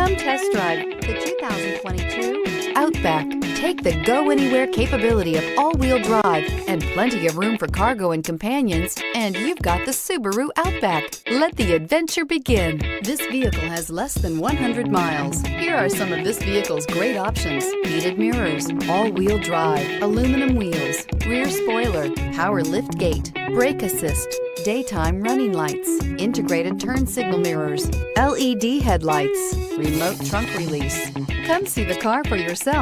Come test drive the 2022 Outback. Take the go-anywhere capability of all-wheel drive and plenty of room for cargo and companions, and you've got the Subaru Outback. Let the adventure begin. This vehicle has less than 100 miles. Here are some of this vehicle's great options: heated mirrors, all-wheel drive, aluminum wheels, rear spoiler, power liftgate, brake assist, daytime running lights, integrated turn signal mirrors, LED headlights, remote trunk release. Come see the car for yourself.